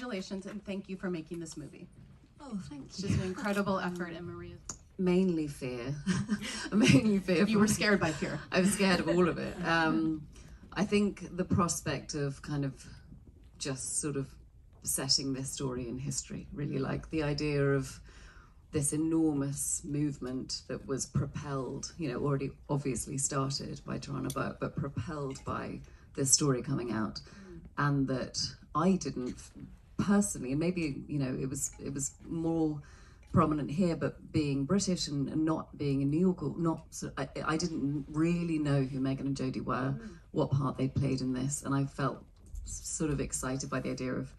congratulations and thank you for making this movie. Oh, thank you. It's just an incredible effort, and Maria's. Mainly fear. Mainly fear. You were scared by fear. I was scared of all of it. I think the prospect of kind of just sort of setting this story in history, really, like the idea of this enormous movement that was propelled, you know, already obviously started by Toronto, but propelled by this story coming out, and that I didn't personally, and maybe, you know, it was more prominent here, but being British and not being in New York, or not, I didn't really know who Megan and Jodie were, what part they played in this, and I felt sort of excited by the idea of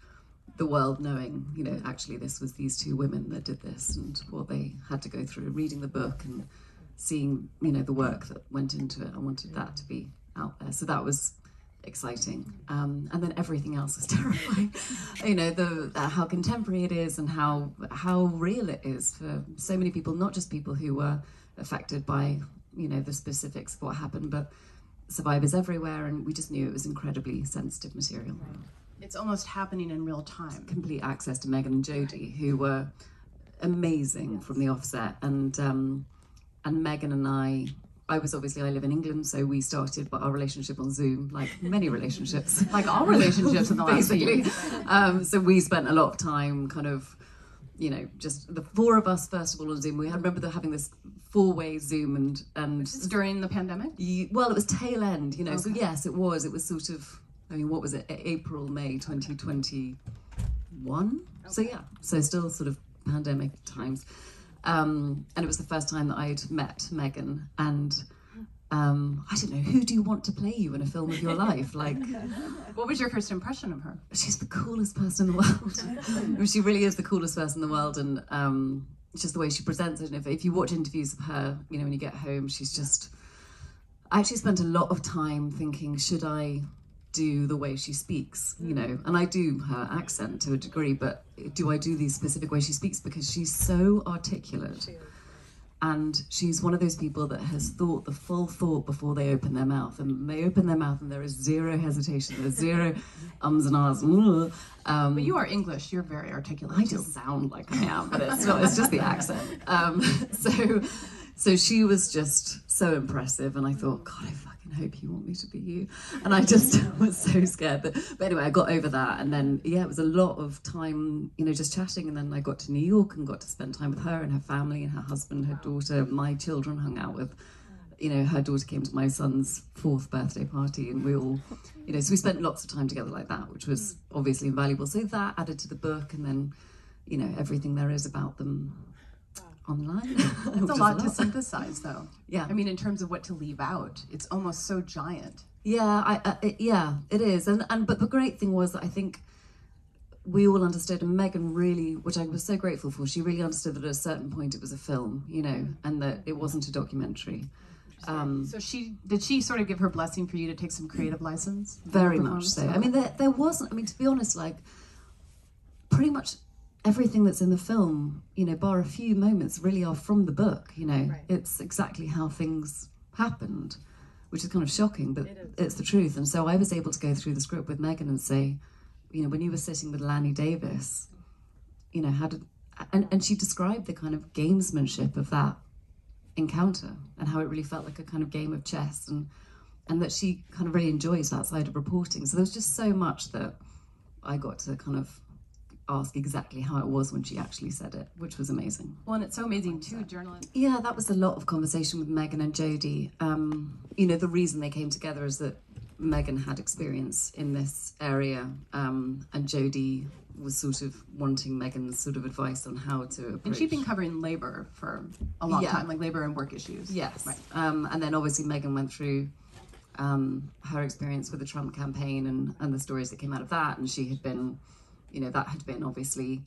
the world knowing, you know, actually this was these two women that did this and what they had to go through, reading the book and seeing, you know, the work that went into it. I wanted that to be out there, so that was exciting, and then everything else was terrifying. You know, the how contemporary it is and how real it is for so many people, not just people who were affected by, you know, the specifics of what happened, but survivors everywhere, and we just knew it was incredibly sensitive material. Right. It's almost happening in real time. Complete access to Megan and Jodie, who were amazing from the offset, and Megan and I live in England, so we started our relationship on Zoom, like many relationships. Like all relationships in the last basically. year. So we spent a lot of time kind of, you know, just the four of us, first of all, on Zoom. We remember having this four-way Zoom and during the pandemic? Well, it was tail end, you know, Okay. so yes, it was sort of, I mean, what was it, April, May 2021? Okay. So yeah, so still sort of pandemic times. And it was the first time that I'd met Megan, and I don't know, who do you want to play you in a film of your life? Like, what was your first impression of her? She's the coolest person in the world. I mean, she really is the coolest person in the world, and just the way she presents it. And if you watch interviews of her, you know, when you get home, she's just. I actually spent a lot of time thinking, should I do the way she speaks, you know, and I do her accent to a degree, but do I do the specific way she speaks, because she's so articulate, and she's one of those people that has thought the full thought before they open their mouth, and they open their mouth and there is zero hesitation, there's zero ums and ahs. But you are English, you're very articulate. I just sound like I am, but it's not, it's just the accent. So she was just so impressive, and I thought, God, I fucking hope you want me to be you. And I just was so scared. But anyway, I got over that, and then, yeah, it was a lot of time, you know, just chatting, and then I got to New York and got to spend time with her and her family and her husband, her daughter, my children hung out with, you know, her daughter came to my son's 4th birthday party, and we all, you know, so we spent lots of time together like that, which was obviously invaluable. So that added to the book, and then, you know, everything there is about them online. It's a lot to synthesize, though. Yeah. I mean, in terms of what to leave out, it's almost so giant. Yeah, it is. But the great thing was that I think we all understood, and Megan really, which I was so grateful for, she really understood that at a certain point it was a film, you know, and that it wasn't a documentary. So did she sort of give her blessing for you to take some creative license? Very much so. I mean, there wasn't, I mean, to be honest, like, pretty much everything that's in the film, you know, bar a few moments, really are from the book, you know. Right. It's exactly how things happened, which is kind of shocking, but it's the truth. And so I was able to go through the script with Megan and say, you know, when you were sitting with Lanny Davis, you know, and she described the kind of gamesmanship of that encounter and how it really felt like a kind of game of chess, and that she kind of really enjoys that side of reporting. So there was just so much that I got to kind of ask exactly how it was when she actually said it, which was amazing. Well, and it's so amazing too, journalists. Yeah, that was a lot of conversation with Megan and Jodie. You know, the reason they came together is that Megan had experience in this area, and Jodie was sort of wanting Megan's sort of advice on how to approach. And she'd been covering labor for a long time, like labor and work issues. Yes. Right. And then obviously Megan went through her experience with the Trump campaign and the stories that came out of that, and she had been, you know, that had been obviously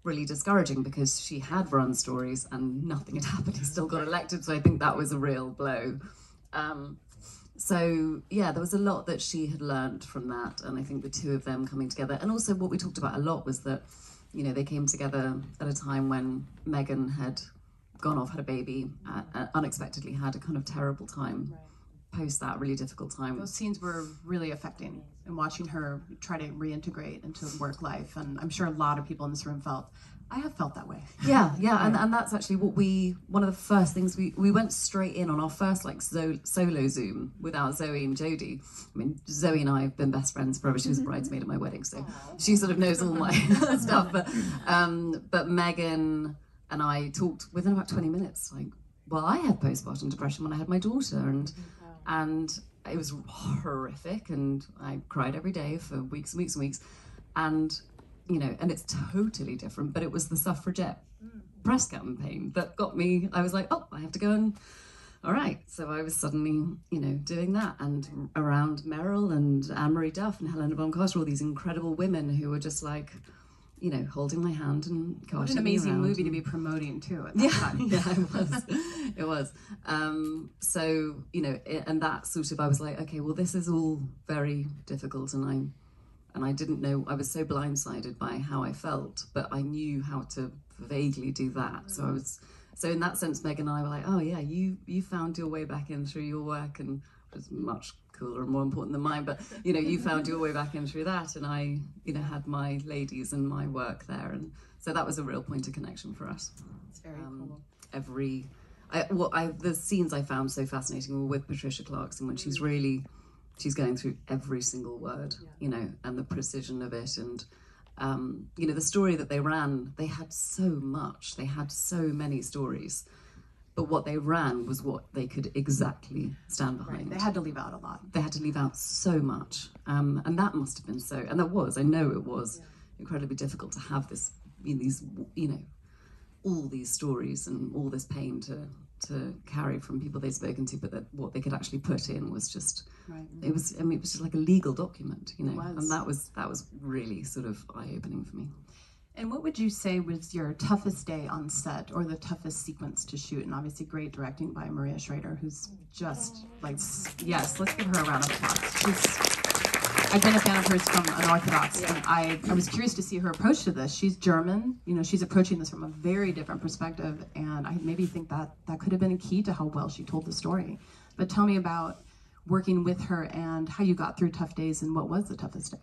really discouraging because she had run stories and nothing had happened. He still got elected, so I think that was a real blow. So yeah, there was a lot that she had learned from that, and I think the two of them coming together, and also what we talked about a lot was that, you know, they came together at a time when Megan had gone off, had a baby, unexpectedly had a kind of terrible time post that really difficult time. Those scenes were really affecting, and watching her try to reintegrate into work life, and I'm sure a lot of people in this room felt, I have felt that way. Yeah, and that's actually what one of the first things we went straight in on our first like solo Zoom without Zoe and Jodie. I mean, Zoe and I have been best friends forever. She was a bridesmaid at my wedding, so she sort of knows all my stuff. But Megan and I talked within about 20 minutes. Like, well, I had postpartum depression when I had my daughter, and it was horrific, and I cried every day for weeks and weeks and weeks, and you know, and it's totally different, but it was the suffragette press campaign that got me. I was like, oh, I have to go and, all right. So I was suddenly, you know, doing that, and around Meryl and Anne-Marie Duff and Helena Bonham Carter, all these incredible women who were just like, you know, holding my hand and carting me around. What an amazing movie to be promoting too at that time. Yeah, it was. So, you know, and that sort of, I was like, okay, well, this is all very difficult, and I didn't know, I was so blindsided by how I felt, but I knew how to vaguely do that. So in that sense, Megan and I were like, oh yeah, you found your way back in through your work, and it was much cooler and more important than mine, but you know, you found your way back in through that, and I, you know, had my ladies and my work there, and so that was a real point of connection for us. It's very cool. The scenes I found so fascinating were with Patricia Clarkson, when she's going through every single word, you know, and the precision of it. And, you know, the story that they ran, they had so much, they had so many stories, but what they ran was what they could exactly stand behind. Right. They had to leave out a lot. They had to leave out so much. And that must have been I know it was incredibly difficult to have these, you know, all these stories and all this pain to carry from people they'd spoken to, but that what they could actually put in was just, it was just like a legal document, you know, and that was really sort of eye-opening for me. And what would you say was your toughest day on set, or the toughest sequence to shoot? And obviously great directing by Maria Schrader, who's just like, yes, let's give her a round of applause. I've been a fan of hers from Unorthodox, and I was curious to see her approach to this. She's German, you know, she's approaching this from a very different perspective, and I maybe think that could have been a key to how well she told the story. But tell me about working with her and how you got through tough days, and what was the toughest day?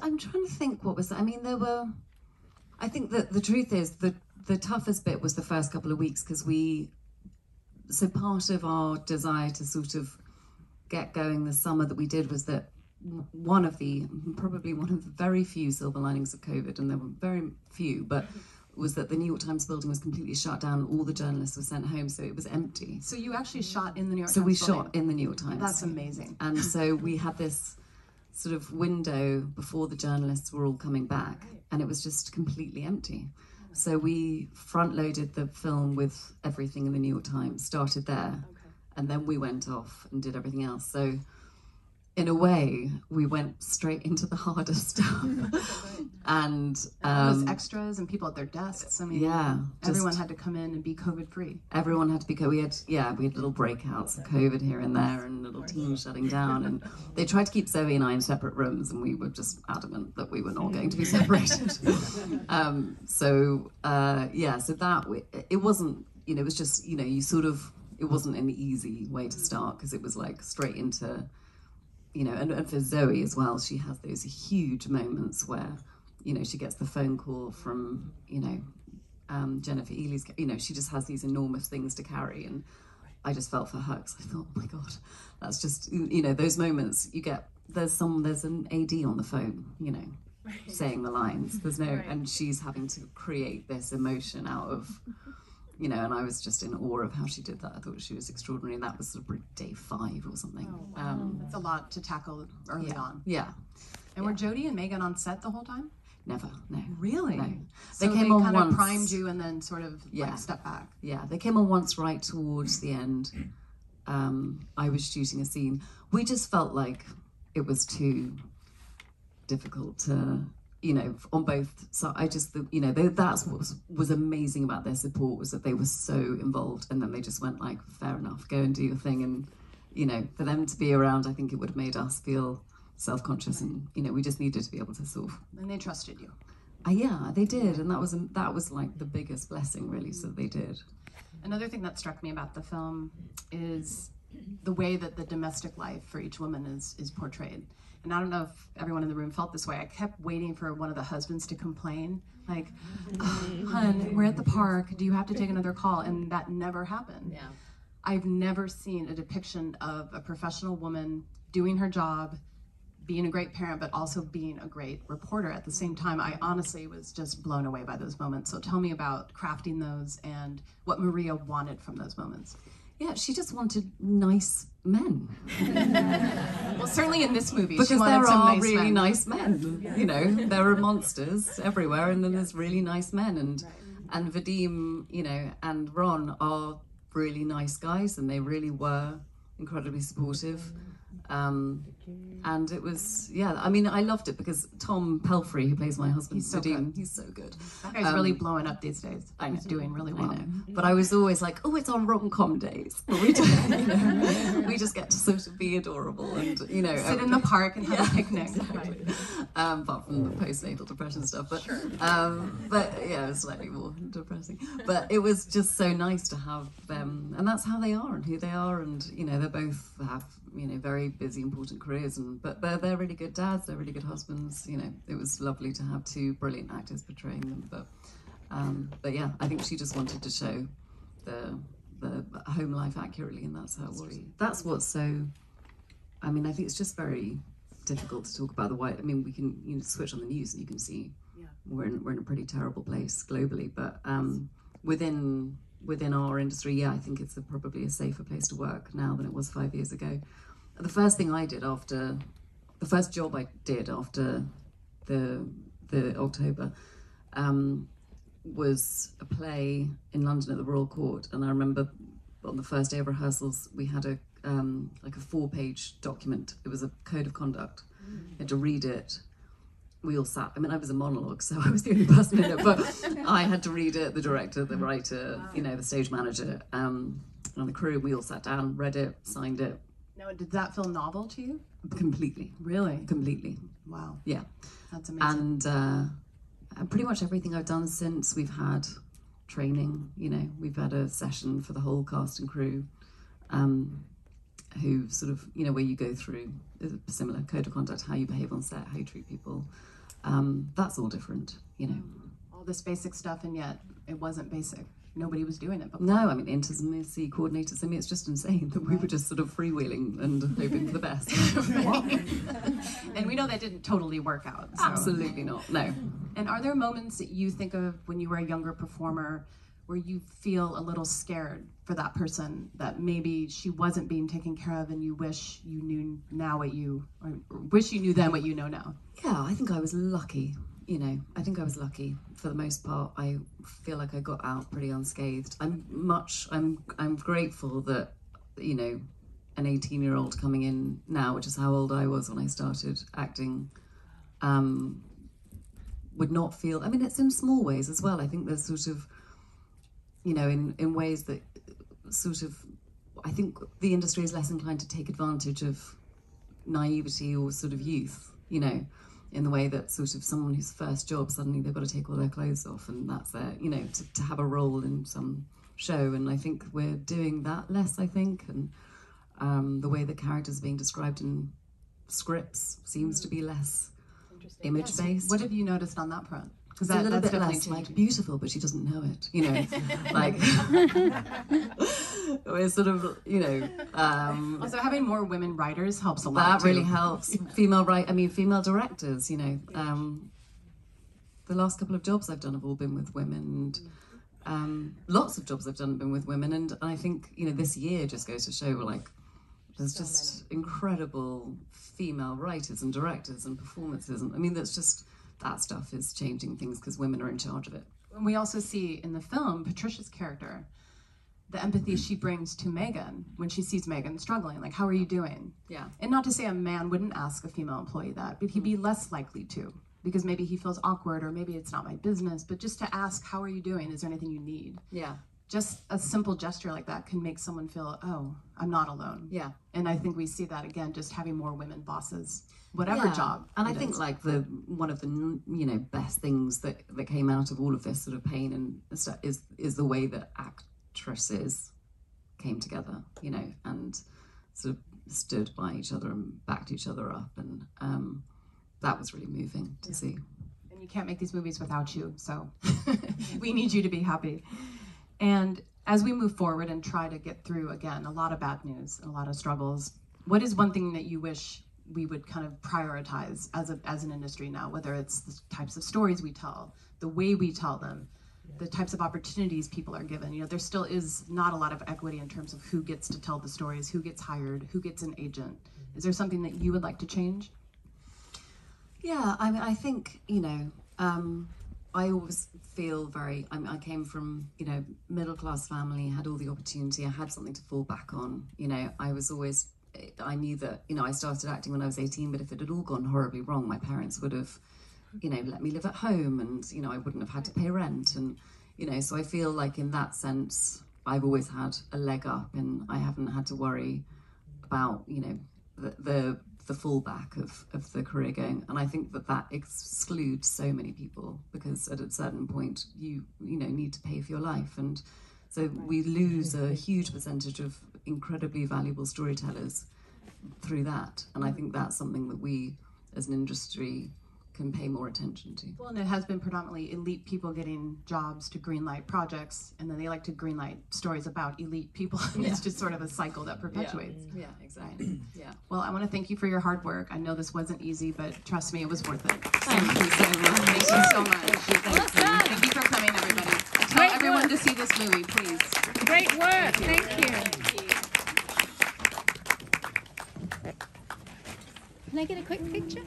I'm trying to think what was that. I mean, I think that the truth is the toughest bit was the first couple of weeks, because so part of our desire to sort of get going this summer that we did was that probably one of the very few silver linings of COVID, and there were very few, but was that the New York Times building was completely shut down. All the journalists were sent home, so it was empty. So you actually shot in the New York Times building? So we shot in the New York Times. That's amazing. And so we had this sort of window before the journalists were all coming back, and it was just completely empty. So we front-loaded the film with everything in the New York Times, started there, and then we went off and did everything else. So in a way, we went straight into the harder stuff. And those extras and people at their desks. I mean, everyone had to come in and be COVID-free. Everyone had to be we had little breakouts of COVID here and there, and little teams shutting down. And they tried to keep Zoe and I in separate rooms, and we were just adamant that we were not going to be separated. So that it wasn't, you know, it was just, you know, it wasn't an easy way to start, because it was like straight into, you know, and for Zoe as well, she has those huge moments where, you know, she gets the phone call from, you know, Jennifer Ely's, you know, she just has these enormous things to carry, and I just felt for her, because I thought, oh my God, that's just, you know, those moments you get, there's an AD on the phone, you know, saying the lines, there's no, and she's having to create this emotion out of, you know, and I was just in awe of how she did that. I thought she was extraordinary, and that was sort of day 5 or something. Oh, wow. That's a lot to tackle early on. Yeah. And were Jodie and Megan on set the whole time? Never, no. Really? No. So they came on kind of primed you and then sort of like stepped back. Yeah, they came on once right towards the end. I was shooting a scene. We just felt like it was too difficult to, you know, on both. So I just, you know, that's what was amazing about their support, was that they were so involved, and then they just went like, fair enough, go and do your thing. And, you know, for them to be around, I think it would have made us feel self-conscious, and, you know, we just needed to be able to sort of. And they trusted you. Yeah, they did, and that was like the biggest blessing, really. So they did. Another thing that struck me about the film is the way that the domestic life for each woman is portrayed. And I don't know if everyone in the room felt this way. I kept waiting for one of the husbands to complain, like, oh, hun, we're at the park, do you have to take another call? And that never happened. Yeah. I've never seen a depiction of a professional woman doing her job, being a great parent, but also being a great reporter at the same time. I honestly was just blown away by those moments. So tell me about crafting those and what Maria wanted from those moments. Yeah, she just wanted nice men. Well, certainly in this movie, because she wanted there some are nice really men. nice men. You know, there are monsters everywhere, and then there's really nice men. And Vadim, you know, and Ron are really nice guys, and they really were incredibly supportive. And it was, yeah, I mean, I loved it because Tom Pelfrey, who plays my husband, He's so Vadim, good. he's so good. That guy's really blowing up these days. I know. He's doing really well. I know. But I was always like, oh, it's our rom-com days. But we don't, you know, we just get to sort of be adorable and, you know. Sit in the park and have a picnic. Exactly. Apart from the postnatal depression stuff. But, but yeah, it's slightly more depressing. But it was just so nice to have them. And that's how they are and who they are. And, you know, they both have, you know, very busy, important careers. But they're really good dads. They're really good husbands. You know, it was lovely to have two brilliant actors portraying them. But yeah, I think she just wanted to show the home life accurately, and that's how it was. That's what's so. I mean, I think it's just very difficult to talk about the white. I mean, we can switch on the news and you can see we're in a pretty terrible place globally. But within our industry, yeah, I think it's probably a safer place to work now than it was 5 years ago. The first thing I did after the first job I did after the October was a play in London at the Royal Court, and I remember on the first day of rehearsals we had a 4-page document. It was a code of conduct. You had to read it. We all sat. I mean, I was a monologue, so I was the only person in it, but I had to read it. The director, the writer, you know, the stage manager, and the crew. We all sat down, read it, signed it. Now, did that feel novel to you? Completely. Really? Completely. Wow. Yeah. That's amazing. And pretty much everything I've done since, we've had training, you know, we've had a session for the whole cast and crew, who sort of, you know, where you go through a similar code of conduct, how you behave on set, how you treat people. That's all different, you know. All this basic stuff, and yet it wasn't basic. Nobody was doing it before. No, I mean, intimacy coordinators, I mean, it's just insane that we were just sort of freewheeling and hoping for the best. And we know that didn't totally work out. So. Absolutely not, no. And are there moments that you think of when you were a younger performer where you feel a little scared for that person, that maybe she wasn't being taken care of and you wish you knew now what you, or wish you knew then what you know now? Yeah, I think I was lucky. You know, I think I was lucky for the most part. I feel like I got out pretty unscathed. I'm grateful that, you know, an 18-year-old coming in now, which is how old I was when I started acting, would not feel, I mean, it's in small ways as well. I think there's sort of, you know, in ways that sort of, I think the industry is less inclined to take advantage of naivety or sort of youth, you know, in the way that sort of someone whose first job, suddenly they've got to take all their clothes off and that's their, you know, to have a role in some show. And I think we're doing that less, I think. And the way that characters are being described in scripts seems to be less image-based. What have you noticed on that front? Because a little bit less like beautiful, but she doesn't know it, you know, like we're sort of, you know. Also, having more women writers helps a lot. That really helps. Female directors, you know. The last couple of jobs I've done have all been with women, and lots of jobs I've done have been with women, and I think, you know, this year just goes to show, like, there's just incredible female writers and directors and performances, and I mean, that's just. That stuff is changing things because women are in charge of it. And we also see in the film, Patricia's character, the empathy she brings to Megan when she sees Megan struggling. Like, how are you doing? Yeah. And not to say a man wouldn't ask a female employee that, but he'd be less likely to, because maybe he feels awkward or maybe it's not my business, but just to ask, how are you doing? Is there anything you need? Yeah. Just a simple gesture like that can make someone feel, oh, I'm not alone. Yeah. And I think we see that again, just having more women bosses, whatever job. And I think like one of the, you know, best things that came out of all of this sort of pain and stuff is the way that actresses came together, you know, and sort of stood by each other and backed each other up, and that was really moving to see. And you can't make these movies without you, so we need you to be happy. And as we move forward and try to get through, again, a lot of bad news and a lot of struggles, what is one thing that you wish we would kind of prioritize as an industry now, whether it's the types of stories we tell, the way we tell them, the types of opportunities people are given? You know, there still is not a lot of equity in terms of who gets to tell the stories, who gets hired, who gets an agent. Is there something that you would like to change? Yeah, I mean, I think, you know, I always feel very, I came from, you know, middle-class family, had all the opportunity, I had something to fall back on. You know, I knew that, you know, I started acting when I was 18, but if it had all gone horribly wrong, my parents would have, you know, let me live at home, and, you know, I wouldn't have had to pay rent. And, you know, so I feel like in that sense, I've always had a leg up, and I haven't had to worry about, you know, the fallback of the career going. And I think that excludes so many people, because at a certain point you know, need to pay for your life. And so we lose a huge percentage of incredibly valuable storytellers through that. And I think that's something that we as an industry can pay more attention to. Well, and it has been predominantly elite people getting jobs to greenlight projects, and then they like to greenlight stories about elite people. It's just sort of a cycle that perpetuates. Yeah, exactly. Yeah. Well, I want to thank you for your hard work. I know this wasn't easy, but trust me, it was worth it. Thank you so much. Thank you so much. Thank you for coming, everybody. Tell everyone to see this movie, please. Great work. Thank you. Can I get a quick picture?